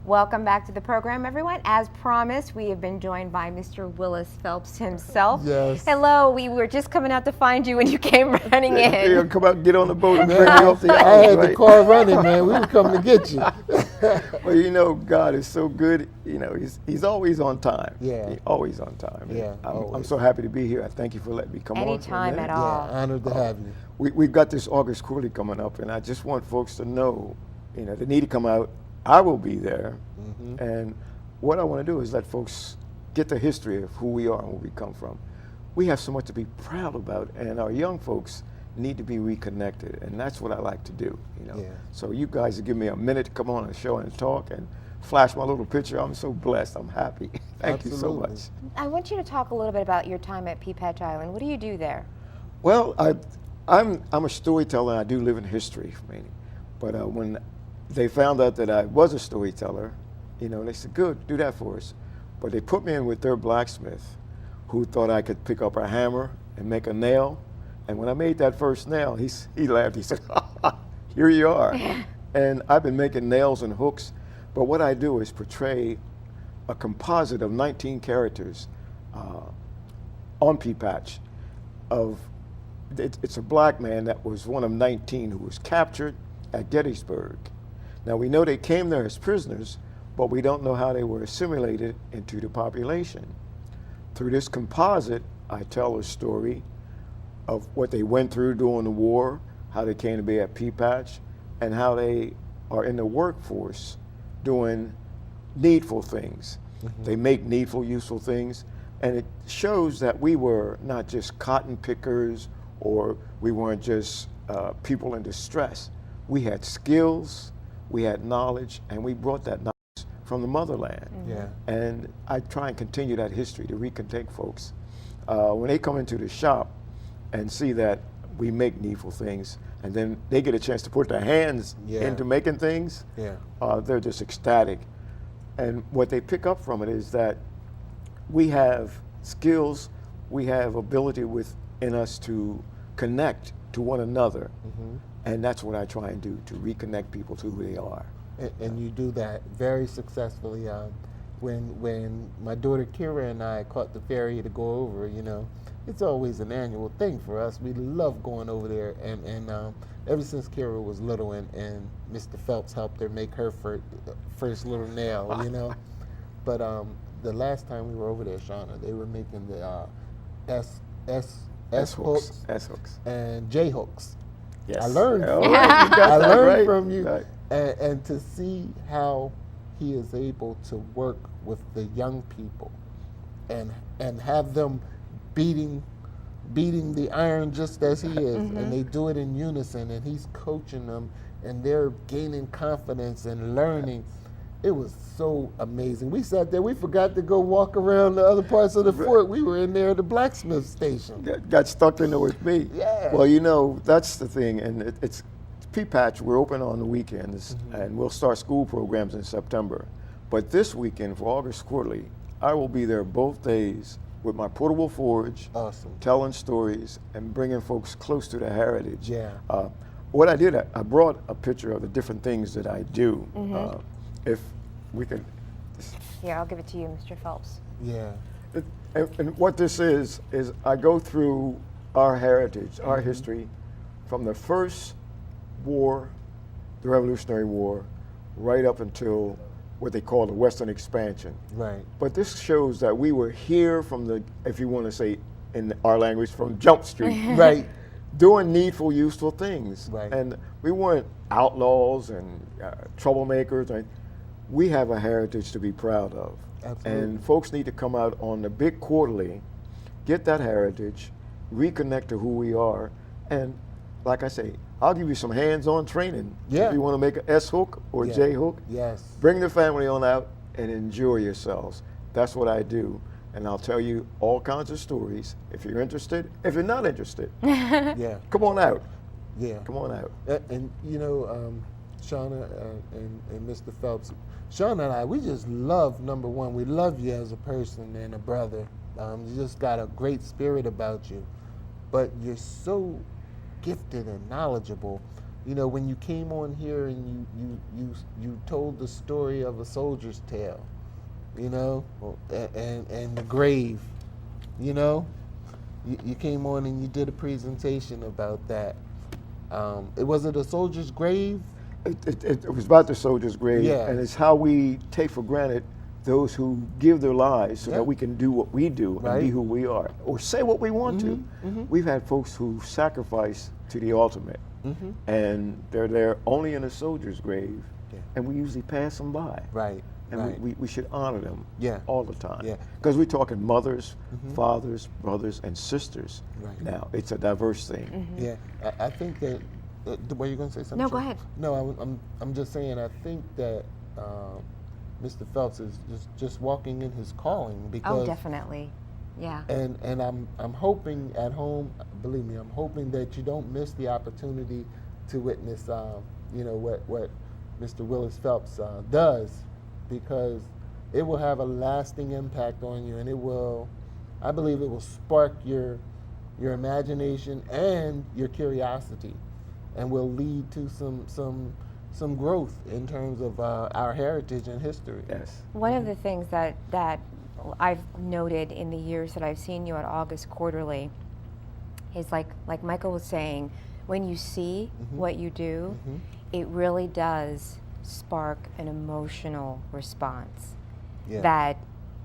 Welcome back to the program, everyone. As promised, we have been joined by Mr. Willis Phelps himself. Yes. Hello, we were just coming out to find you when you came running in. Yeah, come out, get on the boat and bring me off the I island, had right? the car running, man. We were coming to get you. Well, you know, God is so good. You know, he's always on time. Yeah. He's always on time. Yeah, I'm always. so happy to be here. I thank you for letting me come on. Anytime for a at minute. all. Yeah, honored to have you. We've got this August Quarterly coming up, and I just want folks to know, you know, they need to come out. I will be there. Mm-hmm. And what I want to do is let folks get the history of who we are and where we come from. We have so much to be proud about, and our young folks need to be reconnected, and that's what I like to do. You know, Yeah. so you guys give me a minute to come on the show and talk and flash my little picture. I'm so blessed. I'm happy. Thank you so Absolutely. much. I want you to talk a little bit about your time at Peapatch Island. What do you do there? Well, I'm a storyteller. I do live in history, but when they found out that I was a storyteller, you know, they said, "Good, do that for us." But they put me in with their blacksmith, who thought I could pick up a hammer and make a nail. And when I made that first nail, he laughed. He said, "Here you are." And I've been making nails and hooks. But what I do is portray a composite of 19 characters on Peapatch. It's a black man that was one of 19 who was captured at Gettysburg. Now we know they came there as prisoners, but we don't know how they were assimilated into the population. Through this composite, I tell a story of what they went through during the war, how they came to be at Peapatch, and how they are in the workforce doing needful things. Mm-hmm. They make needful, useful things, and it shows that we were not just cotton pickers or we weren't just people in distress. We had skills, we had knowledge, and we brought that knowledge from the motherland. Mm-hmm. Yeah. And I try and continue that history to reconnect folks. When they come into the shop and see that we make needful things, and then they get a chance to put their hands Yeah. into making things, Yeah. they're just ecstatic. And what they pick up from it is that we have skills, we have ability within us to connect to one another. Mm-hmm. And that's what I try and do, to reconnect people to who they are. And you do that very successfully. When my daughter Kira and I caught the ferry to go over, you know, it's always an annual thing for us. We love going over there, and ever since Kira was little, and Mr. Phelps helped her make her first little nail, you know. But the last time we were over there, Shauna, they were making the S hooks S hooks. and J hooks. Yes. I learned. All right, you got I that learned right. from you, Right. and to see how he is able to work with the young people, and have them beating the iron just as he is, and they do it in unison, and he's coaching them, and they're gaining confidence and learning. It was so amazing. We sat there. We forgot to go walk around the other parts of the fort. We were in there at the blacksmith station. Got stuck in there with me. Yeah. Well, you know, that's the thing, and it's Peapatch. We're open on the weekends, and we'll start school programs in September. But this weekend for August Quarterly, I will be there both days with my portable forge, Awesome. telling stories and bringing folks close to the heritage. Yeah. What I did, I brought a picture of the different things that I do. If we could. Here, I'll give it to you, Mr. Phelps. Yeah. And what this is I go through our heritage, our history, from the first war, the Revolutionary War, right up until what they call the Western expansion. Right. But this shows that we were here from the, if you want to say in our language, from Jump Street. Right. Doing needful, useful things. Right. And we weren't outlaws and troublemakers. We have a heritage to be proud of. Absolutely. And folks need to come out on the big quarterly, get that heritage, reconnect to who we are, and like I say, I'll give you some hands-on training. Yeah. If you want to make an S hook or Yeah. J hook, Yes. bring the family on out and enjoy yourselves. That's what I do. And I'll tell you all kinds of stories if you're interested. If you're not interested, Yeah. come on out. Yeah. Come on out. And you know, Shauna and Mr. Phelps, Shauna and I, we just love, number one, we love you as a person and a brother. You just got a great spirit about you. But you're so gifted and knowledgeable you know, when you came on here and you told the story of a soldier's tale, you know, and the grave, you know, you came on and you did a presentation about that. Was it a soldier's grave? It was about the soldier's grave, Yeah. and it's how we take for granted those who give their lives so Yeah. that we can do what we do and be Right. who we are, or say what we want to. We've had folks who sacrifice to the ultimate, and they're there only in a soldier's grave, Yeah. and we usually pass them by. Right. And right. we should honor them Yeah. all the time. Yeah. Because we're talking mothers, fathers, brothers, and sisters. Right. Now, it's a diverse thing. Yeah, I think that. Were you going to say something? No, go Shirley? ahead. No, I'm just saying. I think that Mr. Phelps is just walking in his calling because. Oh, definitely. Yeah. And I'm hoping at home. Believe me, I'm hoping that you don't miss the opportunity to witness. You know what Mr. Willis Phelps does, because it will have a lasting impact on you, and it will. I believe it will spark your imagination and your curiosity, and will lead to some growth in terms of our heritage and history. Yes. One of the things that I've noted in the years that I've seen you at August Quarterly is like Michael was saying, when you see what you do, it really does spark an emotional response Yeah. that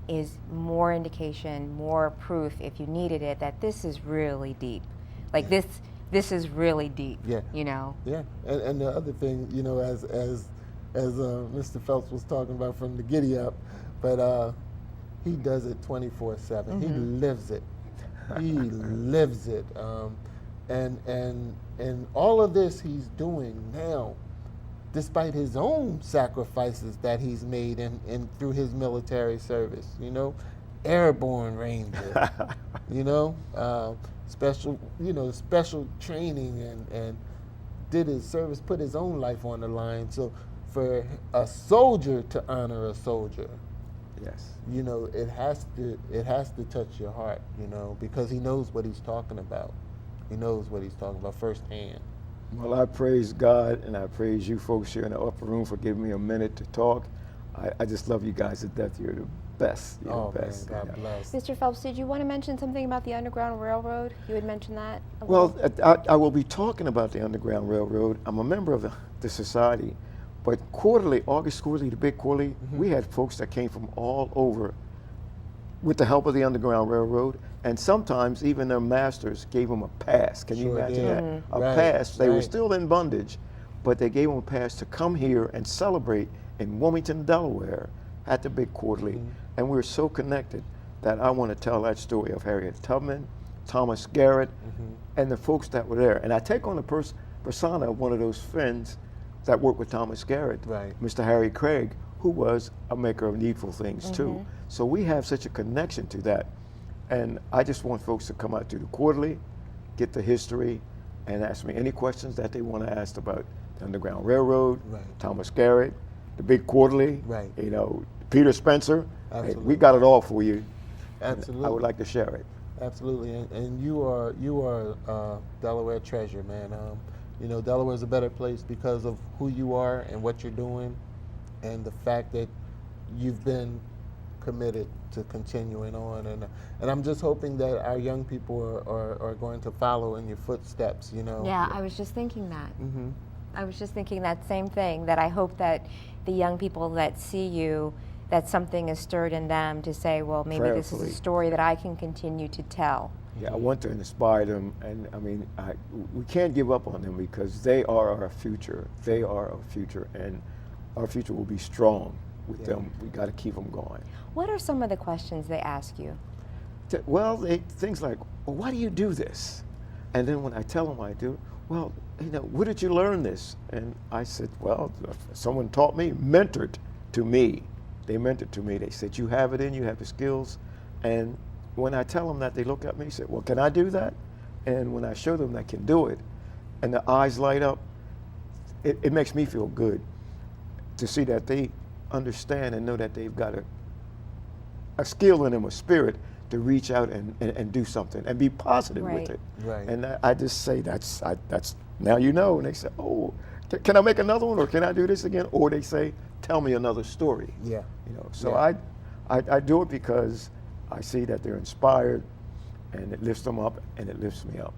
is more indication, more proof, if you needed it, that this is really deep. Like this is really deep. Yeah. You know. Yeah, and the other thing, you know, as Mr. Phelps was talking about from the giddy up, but he does it 24/7. He lives it. He lives it. And all of this he's doing now, despite his own sacrifices that he's made in through his military service. You know, airborne ranger. You know, special training and did his service, put his own life on the line. So for a soldier to honor a soldier, Yes. you know, it has to touch your heart, you know, because he knows what he's talking about. He knows what he's talking about firsthand. Well, I praise God and I praise you folks here in the upper room for giving me a minute to talk. I just love you guys to death. You're the best. You're Oh the man, best. God you know. bless. Mr. Phelps, did you want to mention something about the Underground Railroad? You had mentioned that a Well, little. I will be talking about the Underground Railroad. I'm a member of the society, but quarterly, August Quarterly, the big quarterly, we had folks that came from all over with the help of the Underground Railroad, and sometimes even their masters gave them a pass. Can you Sure imagine did. that? A Right, pass. They were right. still in bondage, but they gave them a pass to come here and celebrate in Wilmington, Delaware, at the big quarterly. And we're so connected that I want to tell that story of Harriet Tubman, Thomas Garrett, and the folks that were there. And I take on the persona of one of those friends that worked with Thomas Garrett, Right. Mr. Harry Craig, who was a maker of needful things too. So we have such a connection to that. And I just want folks to come out to the quarterly, get the history, and ask me any questions that they want to ask about the Underground Railroad, Right. Thomas Garrett, the big quarterly, Right. you know, Peter Spencer. Hey, Absolutely. we got it all for you. and Absolutely. I would like to share it. Absolutely, and you are Delaware treasure, man. You know, Delaware is a better place because of who you are and what you're doing, and the fact that you've been committed to continuing on. And I'm just hoping that our young people are going to follow in your footsteps. You know. Yeah, I was just thinking that. Mm-hmm. I was just thinking that same thing, that I hope that the young people that see you, that something is stirred in them to say, well, maybe this is Prayerfully. a story that I can continue to tell. Yeah, I want to inspire them, and I mean, we can't give up on them because they are our future. They are our future, and our future will be strong with Yeah. them. We got to keep them going. What are some of the questions they ask you? Well, things like, well, why do you do this? And then when I tell them I do, well, you know, where did you learn this? And I said, well, someone taught me, mentored to me. They mentored to me. They said, you have it in you, have the skills. And when I tell them that, they look at me and say, well, can I do that? And when I show them that I can do it, and the eyes light up, it makes me feel good to see that they understand and know that they've got a skill in them, a spirit to reach out and do something and be positive Right. with it. Right. And I just say that's now you know. And they say, oh, can I make another one, or can I do this again? Or they say, tell me another story. Yeah. You know, so Yeah. I do it because I see that they're inspired, and it lifts them up, and it lifts me up.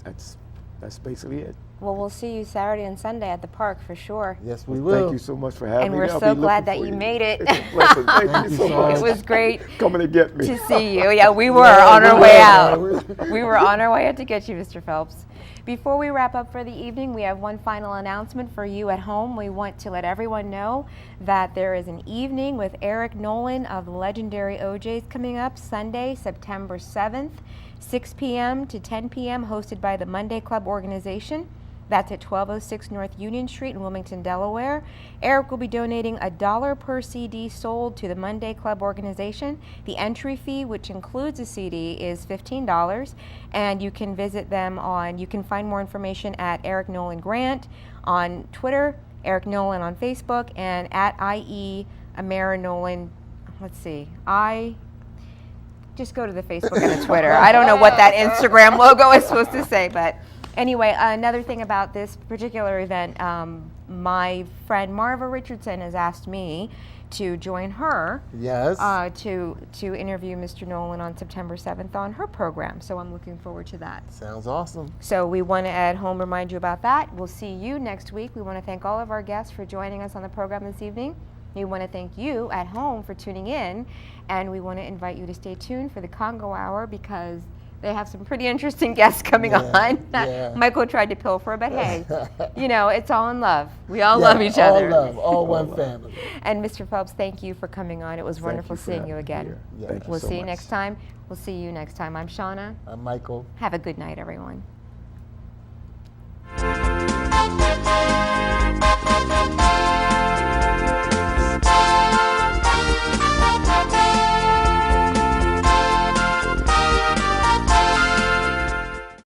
That's basically it. Well, we'll see you Saturday and Sunday at the park for sure. Yes, we Well, will. thank you so much for having And me. we're I'll so be glad looking that for you made it. It's a pleasure. Thank you so much. It was great Coming to get me. to see you. Yeah, we were Yeah, on we our were. way out. We were on our way out to get you, Mr. Phelps. Before we wrap up for the evening, we have one final announcement for you at home. We want to let everyone know that there is an evening with Eric Nolan of the legendary OJs coming up Sunday, September 7th, 6 p.m. to 10 p.m., hosted by the Monday Club organization. That's at 1206 North Union Street in Wilmington, Delaware. Eric will be donating $1 per CD sold to the Monday Club organization. The entry fee, which includes a CD, is $15, and you can visit them you can find more information at Eric Nolan Grant on Twitter, Eric Nolan on Facebook, and at IE Amara Nolan. Let's see, just go to the Facebook and the Twitter. I don't know what that Instagram logo is supposed to say, but anyway, another thing about this particular event, my friend Marva Richardson has asked me to join her Yes. to interview Mr. Nolan on September 7th on her program. So I'm looking forward to that. Sounds awesome. So we want to at home remind you about that. We'll see you next week. We want to thank all of our guests for joining us on the program this evening. We want to thank you at home for tuning in, and we want to invite you to stay tuned for the Congo Hour because they have some pretty interesting guests coming on. Yeah. Michael tried to pilfer, but hey, you know, it's all in love. We all love each other. All love, all one family. And Mr. Phelps, thank you for coming on. It was Thank wonderful you for seeing having you me again. here. Yeah. Thank you We'll so see you much. next time. We'll see you next time. I'm Shauna. I'm Michael. Have a good night, everyone.